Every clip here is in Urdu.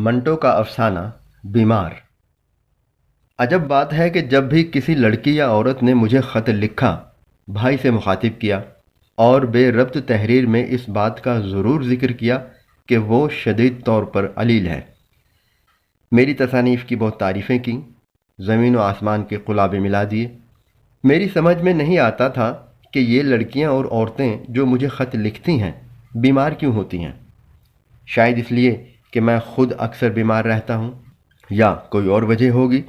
منٹو کا افسانہ بیمار۔ عجب بات ہے کہ جب بھی کسی لڑکی یا عورت نے مجھے خط لکھا، بھائی سے مخاطب کیا اور بے ربط تحریر میں اس بات کا ضرور ذکر کیا کہ وہ شدید طور پر علیل ہے۔ میری تصانیف کی بہت تعریفیں کیں، زمین و آسمان کے قلابے ملا دیے۔ میری سمجھ میں نہیں آتا تھا کہ یہ لڑکیاں اور عورتیں جو مجھے خط لکھتی ہیں بیمار کیوں ہوتی ہیں۔ شاید اس لیے کہ میں خود اکثر بیمار رہتا ہوں، یا کوئی اور وجہ ہوگی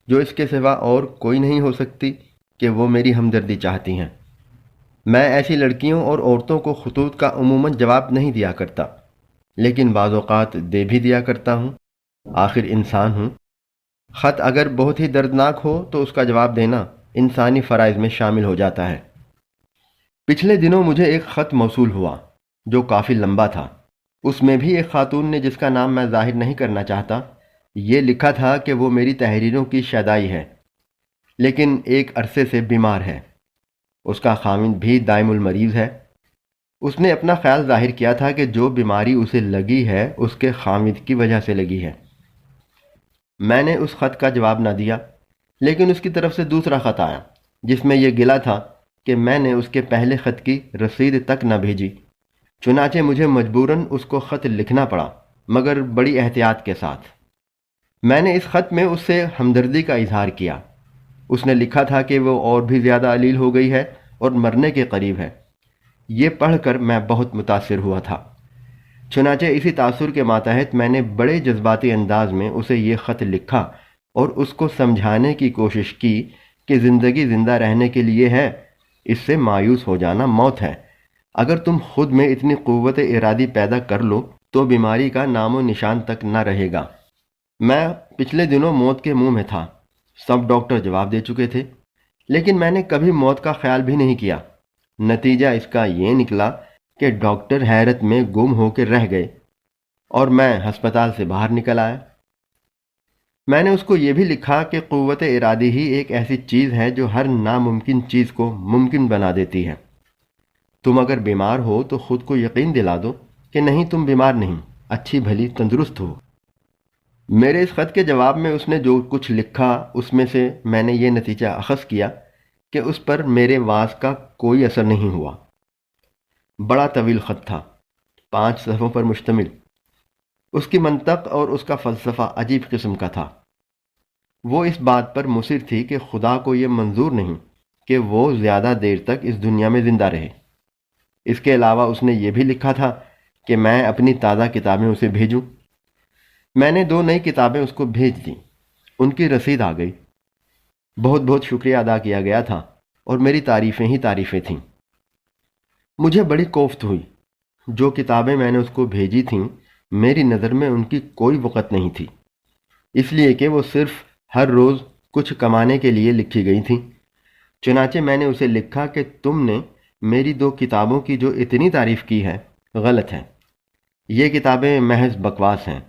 جو اس کے سوا اور کوئی نہیں ہو سکتی کہ وہ میری ہمدردی چاہتی ہیں۔ میں ایسی لڑکیوں اور عورتوں کو خطوط کا عموماً جواب نہیں دیا کرتا، لیکن بعض اوقات دے بھی دیا کرتا ہوں، آخر انسان ہوں۔ خط اگر بہت ہی دردناک ہو تو اس کا جواب دینا انسانی فرائض میں شامل ہو جاتا ہے۔ پچھلے دنوں مجھے ایک خط موصول ہوا جو کافی لمبا تھا۔ اس میں بھی ایک خاتون نے، جس کا نام میں ظاہر نہیں کرنا چاہتا، یہ لکھا تھا کہ وہ میری تحریروں کی شیدائی ہے، لیکن ایک عرصے سے بیمار ہے۔ اس کا خاوند بھی دائم المریض ہے۔ اس نے اپنا خیال ظاہر کیا تھا کہ جو بیماری اسے لگی ہے اس کے خاوند کی وجہ سے لگی ہے۔ میں نے اس خط کا جواب نہ دیا، لیکن اس کی طرف سے دوسرا خط آیا جس میں یہ گلہ تھا کہ میں نے اس کے پہلے خط کی رسید تک نہ بھیجی۔ چنانچہ مجھے مجبوراً اس کو خط لکھنا پڑا، مگر بڑی احتیاط کے ساتھ۔ میں نے اس خط میں اس سے ہمدردی کا اظہار کیا۔ اس نے لکھا تھا کہ وہ اور بھی زیادہ علیل ہو گئی ہے اور مرنے کے قریب ہے۔ یہ پڑھ کر میں بہت متاثر ہوا تھا۔ چنانچہ اسی تاثر کے ماتحت میں نے بڑے جذباتی انداز میں اسے یہ خط لکھا اور اس کو سمجھانے کی کوشش کی کہ زندگی زندہ رہنے کے لیے ہے، اس سے مایوس ہو جانا موت ہے۔ اگر تم خود میں اتنی قوت ارادی پیدا کر لو تو بیماری کا نام و نشان تک نہ رہے گا۔ میں پچھلے دنوں موت کے منہ میں تھا، سب ڈاکٹر جواب دے چکے تھے، لیکن میں نے کبھی موت کا خیال بھی نہیں کیا۔ نتیجہ اس کا یہ نکلا کہ ڈاکٹر حیرت میں گم ہو کے رہ گئے اور میں ہسپتال سے باہر نکل آیا۔ میں نے اس کو یہ بھی لکھا کہ قوت ارادی ہی ایک ایسی چیز ہے جو ہر ناممکن چیز کو ممکن بنا دیتی ہے۔ تم اگر بیمار ہو تو خود کو یقین دلا دو کہ نہیں، تم بیمار نہیں، اچھی بھلی تندرست ہو۔ میرے اس خط کے جواب میں اس نے جو کچھ لکھا اس میں سے میں نے یہ نتیجہ اخذ کیا کہ اس پر میرے وعظ کا کوئی اثر نہیں ہوا۔ بڑا طویل خط تھا، 5 صفحوں پر مشتمل۔ اس کی منطق اور اس کا فلسفہ عجیب قسم کا تھا۔ وہ اس بات پر مصر تھی کہ خدا کو یہ منظور نہیں کہ وہ زیادہ دیر تک اس دنیا میں زندہ رہے۔ اس کے علاوہ اس نے یہ بھی لکھا تھا کہ میں اپنی تازہ کتابیں اسے بھیجوں۔ میں نے 2 نئی کتابیں اس کو بھیج دیں۔ ان کی رسید آ گئی۔ بہت بہت شکریہ ادا کیا گیا تھا اور میری تعریفیں ہی تعریفیں تھیں۔ مجھے بڑی کوفت ہوئی۔ جو کتابیں میں نے اس کو بھیجی تھیں، میری نظر میں ان کی کوئی وقت نہیں تھی، اس لیے کہ وہ صرف ہر روز کچھ کمانے کے لیے لکھی گئی تھیں۔ چنانچہ میں نے اسے لکھا کہ تم نے میری 2 کتابوں کی جو اتنی تعریف کی ہے غلط ہے۔ یہ کتابیں محض بکواس ہیں۔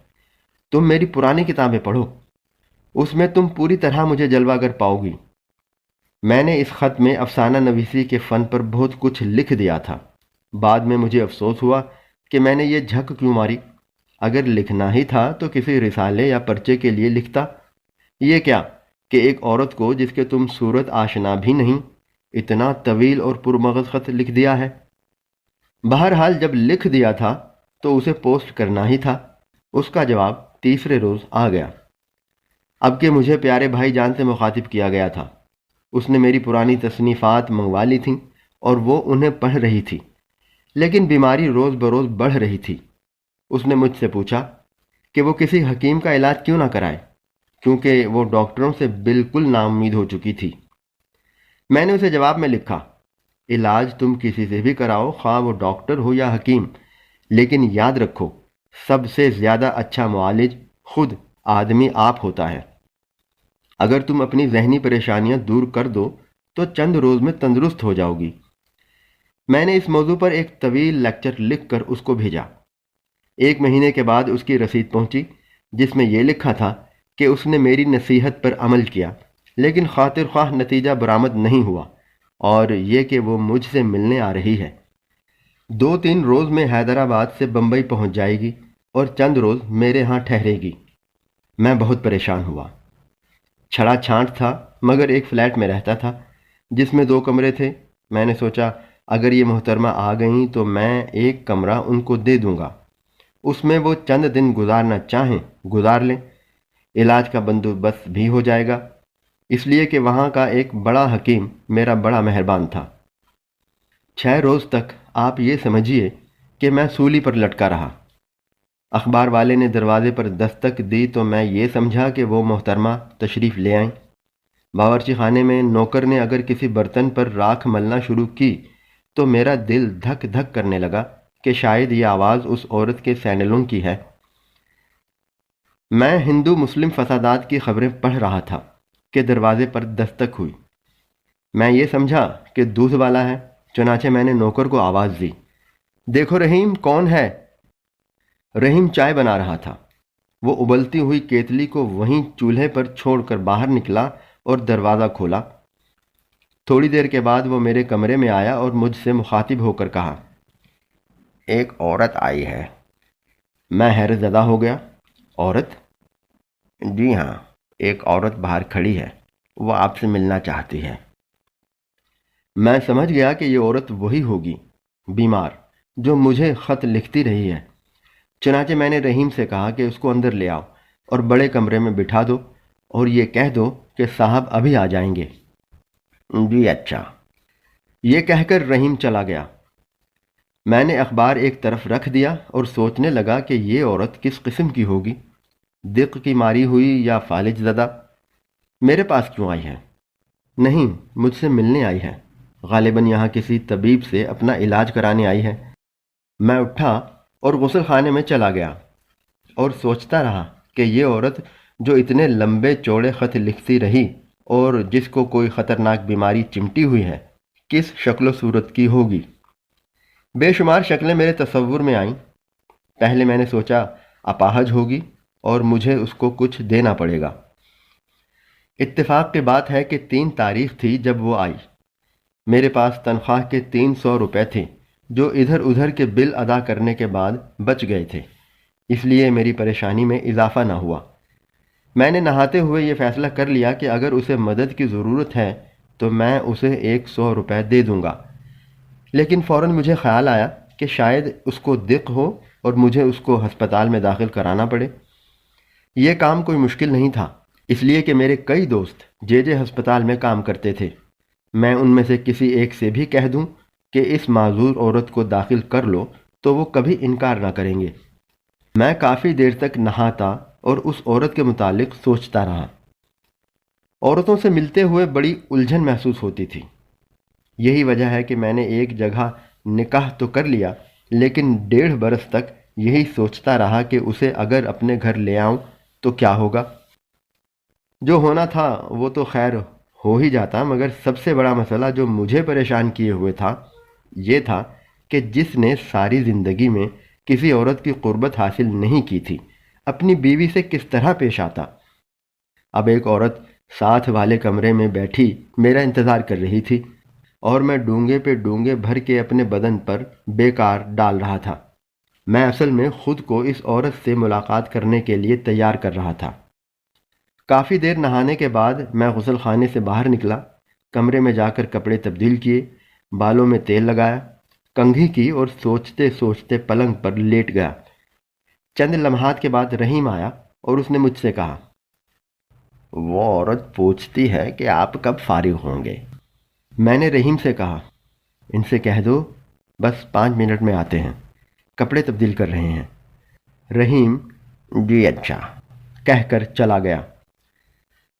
تم میری پرانی کتابیں پڑھو، اس میں تم پوری طرح مجھے جلوہ گر پاؤ گی۔ میں نے اس خط میں افسانہ نویسی کے فن پر بہت کچھ لکھ دیا تھا۔ بعد میں مجھے افسوس ہوا کہ میں نے یہ جھک کیوں ماری۔ اگر لکھنا ہی تھا تو کسی رسالے یا پرچے کے لیے لکھتا۔ یہ کیا کہ ایک عورت کو جس کے تم صورت آشنا بھی نہیں، اتنا طویل اور پرمغز خط لکھ دیا ہے۔ بہرحال جب لکھ دیا تھا تو اسے پوسٹ کرنا ہی تھا۔ اس کا جواب تیسرے روز آ گیا۔ اب کہ مجھے پیارے بھائی جان سے مخاطب کیا گیا تھا، اس نے میری پرانی تصنیفات منگوا لی تھیں اور وہ انہیں پڑھ رہی تھی، لیکن بیماری روز بروز بڑھ رہی تھی۔ اس نے مجھ سے پوچھا کہ وہ کسی حکیم کا علاج کیوں نہ کرائے، کیونکہ وہ ڈاکٹروں سے بالکل نا امید ہو چکی تھی۔ میں نے اسے جواب میں لکھا، علاج تم کسی سے بھی کراؤ، خواہ وہ ڈاکٹر ہو یا حکیم، لیکن یاد رکھو سب سے زیادہ اچھا معالج خود آدمی آپ ہوتا ہے۔ اگر تم اپنی ذہنی پریشانیاں دور کر دو تو چند روز میں تندرست ہو جاؤ گی۔ میں نے اس موضوع پر ایک طویل لیکچر لکھ کر اس کو بھیجا۔ 1 مہینے کے بعد اس کی رسید پہنچی جس میں یہ لکھا تھا کہ اس نے میری نصیحت پر عمل کیا، لیکن خاطر خواہ نتیجہ برآمد نہیں ہوا، اور یہ کہ وہ مجھ سے ملنے آ رہی ہے۔ 2-3 روز میں حیدرآباد سے بمبئی پہنچ جائے گی۔ اور چند روز میرے ہاں ٹھہرے گی۔ میں بہت پریشان ہوا۔ چھڑا چھانٹ تھا مگر ایک فلیٹ میں رہتا تھا جس میں 2 کمرے تھے۔ میں نے سوچا اگر یہ محترمہ آ گئیں تو میں ایک کمرہ ان کو دے دوں گا، اس میں وہ چند دن گزارنا چاہیں گزار لیں، علاج کا بندوبست بھی ہو جائے گا، اس لیے کہ وہاں کا ایک بڑا حکیم میرا بڑا مہربان تھا۔ 6 روز تک آپ یہ سمجھیے کہ میں سولی پر لٹکا رہا۔ اخبار والے نے دروازے پر دستک دی تو میں یہ سمجھا کہ وہ محترمہ تشریف لے آئیں۔ باورچی خانے میں نوکر نے اگر کسی برتن پر راکھ ملنا شروع کی تو میرا دل دھک دھک کرنے لگا کہ شاید یہ آواز اس عورت کے سینڈلوں کی ہے۔ میں ہندو مسلم فسادات کی خبریں پڑھ رہا تھا کہ دروازے پر دستک ہوئی۔ میں یہ سمجھا کہ دودھ والا ہے، چنانچہ میں نے نوکر کو آواز دی، دیکھو رحیم کون ہے؟ رحیم چائے بنا رہا تھا۔ وہ ابلتی ہوئی کیتلی کو وہیں چولہے پر چھوڑ کر باہر نکلا اور دروازہ کھولا۔ تھوڑی دیر کے بعد وہ میرے کمرے میں آیا اور مجھ سے مخاطب ہو کر کہا، ایک عورت آئی ہے۔ میں حیرت زدہ ہو گیا۔ عورت؟ جی ہاں، ایک عورت باہر کھڑی ہے، وہ آپ سے ملنا چاہتی ہے۔ میں سمجھ گیا کہ یہ عورت وہی ہوگی، بیمار، جو مجھے خط لکھتی رہی ہے۔ چنانچہ میں نے رحیم سے کہا کہ اس کو اندر لے آؤ اور بڑے کمرے میں بٹھا دو اور یہ کہہ دو کہ صاحب ابھی آ جائیں گے۔ جی اچھا، یہ کہہ کر رحیم چلا گیا۔ میں نے اخبار ایک طرف رکھ دیا اور سوچنے لگا کہ یہ عورت کس قسم کی ہوگی، دق کی ماری ہوئی یا فالج زدہ؟ میرے پاس کیوں آئی ہے؟ نہیں، مجھ سے ملنے آئی ہے، غالباً یہاں کسی طبیب سے اپنا علاج کرانے آئی ہے۔ میں اٹھا اور غسل خانے میں چلا گیا اور سوچتا رہا کہ یہ عورت جو اتنے لمبے چوڑے خط لکھتی رہی اور جس کو کوئی خطرناک بیماری چمٹی ہوئی ہے، کس شکل و صورت کی ہوگی۔ بے شمار شکلیں میرے تصور میں آئیں۔ پہلے میں نے سوچا اپاہج ہوگی اور مجھے اس کو کچھ دینا پڑے گا۔ اتفاق کی بات ہے کہ 3 تاریخ تھی جب وہ آئی۔ میرے پاس تنخواہ کے 300 روپے تھے جو ادھر ادھر کے بل ادا کرنے کے بعد بچ گئے تھے، اس لیے میری پریشانی میں اضافہ نہ ہوا۔ میں نے نہاتے ہوئے یہ فیصلہ کر لیا کہ اگر اسے مدد کی ضرورت ہے تو میں اسے 100 روپے دے دوں گا، لیکن فوراً مجھے خیال آیا کہ شاید اس کو دق ہو اور مجھے اس کو ہسپتال میں داخل کرانا پڑے۔ یہ کام کوئی مشکل نہیں تھا، اس لیے کہ میرے کئی دوست جے ہسپتال میں کام کرتے تھے۔ میں ان میں سے کسی ایک سے بھی کہہ دوں کہ اس معذور عورت کو داخل کر لو تو وہ کبھی انکار نہ کریں گے۔ میں کافی دیر تک نہاتا اور اس عورت کے متعلق سوچتا رہا۔ عورتوں سے ملتے ہوئے بڑی الجھن محسوس ہوتی تھی۔ یہی وجہ ہے کہ میں نے ایک جگہ نکاح تو کر لیا، لیکن 1.5 برس تک یہی سوچتا رہا کہ اسے اگر اپنے گھر لے آؤں تو کیا ہوگا۔ جو ہونا تھا وہ تو خیر ہو ہی جاتا، مگر سب سے بڑا مسئلہ جو مجھے پریشان کیے ہوئے تھا یہ تھا کہ جس نے ساری زندگی میں کسی عورت کی قربت حاصل نہیں کی تھی، اپنی بیوی سے کس طرح پیش آتا۔ اب ایک عورت ساتھ والے کمرے میں بیٹھی میرا انتظار کر رہی تھی اور میں ڈونگے پہ ڈونگے بھر کے اپنے بدن پر بیکار ڈال رہا تھا۔ میں اصل میں خود کو اس عورت سے ملاقات کرنے کے لیے تیار کر رہا تھا۔ کافی دیر نہانے کے بعد میں غسل خانے سے باہر نکلا، کمرے میں جا کر کپڑے تبدیل کیے، بالوں میں تیل لگایا، کنگھی کی اور سوچتے سوچتے پلنگ پر لیٹ گیا۔ چند لمحات کے بعد رحیم آیا اور اس نے مجھ سے کہا، وہ عورت پوچھتی ہے کہ آپ کب فارغ ہوں گے۔ میں نے رحیم سے کہا، ان سے کہہ دو بس 5 منٹ میں آتے ہیں، کپڑے تبدیل کر رہے ہیں۔ رحیم جی اچھا کہہ کر چلا گیا۔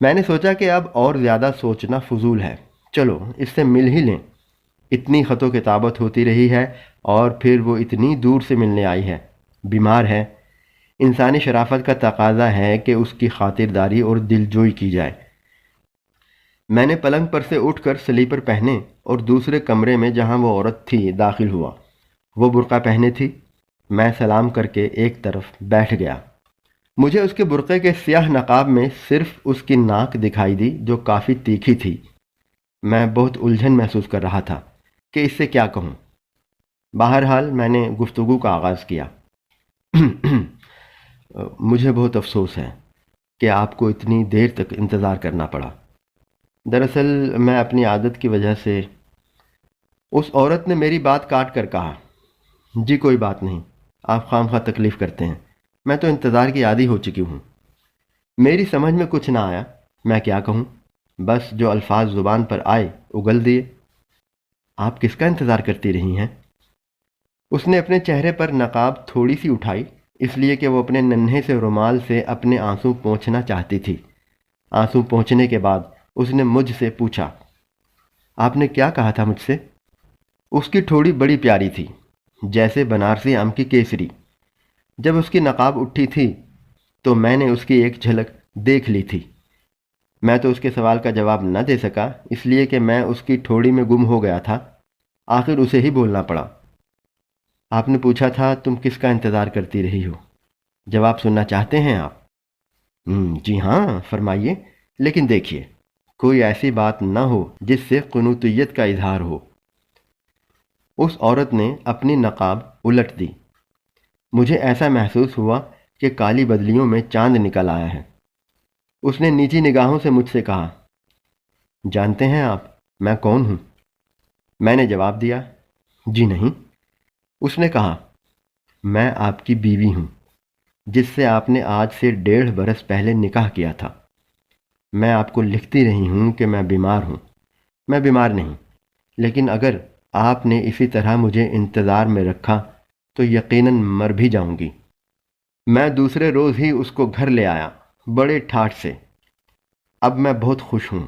میں نے سوچا کہ اب اور زیادہ سوچنا فضول ہے، چلو اس سے مل ہی لیں۔ اتنی خط و کتابت ہوتی رہی ہے اور پھر وہ اتنی دور سے ملنے آئی ہے، بیمار ہے، انسانی شرافت کا تقاضا ہے کہ اس کی خاطرداری اور دلجوئی کی جائے۔ میں نے پلنگ پر سے اٹھ کر سلیپر پہنے اور دوسرے کمرے میں جہاں وہ عورت تھی داخل ہوا۔ وہ برقع پہنے تھی۔ میں سلام کر کے ایک طرف بیٹھ گیا۔ مجھے اس کے برقعے کے سیاہ نقاب میں صرف اس کی ناک دکھائی دی جو کافی تیکھی تھی۔ میں بہت الجھن محسوس کر رہا تھا کہ اس سے کیا کہوں۔ بہرحال میں نے گفتگو کا آغاز کیا۔ مجھے بہت افسوس ہے کہ آپ کو اتنی دیر تک انتظار کرنا پڑا۔ دراصل میں اپنی عادت کی وجہ سے۔ اس عورت نے میری بات کاٹ کر کہا، جی کوئی بات نہیں، آپ خواہ مخواہ تکلیف کرتے ہیں، میں تو انتظار کی عادی ہو چکی ہوں۔ میری سمجھ میں کچھ نہ آیا، میں کیا کہوں، بس جو الفاظ زبان پر آئے اگل دیے۔ آپ کس کا انتظار کرتی رہی ہیں؟ اس نے اپنے چہرے پر نقاب تھوڑی سی اٹھائی، اس لیے کہ وہ اپنے ننھے سے رومال سے اپنے آنسو پونچھنا چاہتی تھی۔ آنسو پونچھنے کے بعد اس نے مجھ سے پوچھا، آپ نے کیا کہا تھا مجھ سے؟ اس کی ٹھوڑی بڑی پیاری تھی، جیسے بنارسی آم کی کیسری۔ جب اس کی نقاب اٹھی تھی تو میں نے اس کی ایک جھلک دیکھ لی تھی۔ میں تو اس کے سوال کا جواب نہ دے سکا، اس لیے کہ میں اس کی ٹھوڑی میں گم ہو گیا تھا۔ آخر اسے ہی بولنا پڑا۔ آپ نے پوچھا تھا تم کس کا انتظار کرتی رہی ہو، جواب سننا چاہتے ہیں آپ؟ جی ہاں، فرمائیے، لیکن دیکھیے کوئی ایسی بات نہ ہو جس سے قنوطیت کا اظہار ہو۔ اس عورت نے اپنی نقاب الٹ دی۔ مجھے ایسا محسوس ہوا کہ کالی بدلیوں میں چاند نکل آیا ہے۔ اس نے نیچی نگاہوں سے مجھ سے کہا، جانتے ہیں آپ میں کون ہوں؟ میں نے جواب دیا، جی نہیں۔ اس نے کہا، میں آپ کی بیوی ہوں، جس سے آپ نے آج سے 1.5 برس پہلے نکاح کیا تھا۔ میں آپ کو لکھتی رہی ہوں کہ میں بیمار ہوں۔ میں بیمار نہیں، لیکن اگر آپ نے اسی طرح مجھے انتظار میں رکھا تو یقیناً مر بھی جاؤں گی۔ میں دوسرے روز ہی اس کو گھر لے آیا، بڑے ٹھاٹھ سے۔ اب میں بہت خوش ہوں۔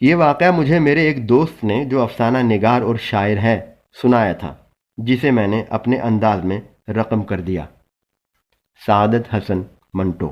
یہ واقعہ مجھے میرے ایک دوست نے، جو افسانہ نگار اور شاعر ہے، سنایا تھا، جسے میں نے اپنے انداز میں رقم کر دیا۔ سعادت حسن، منٹو۔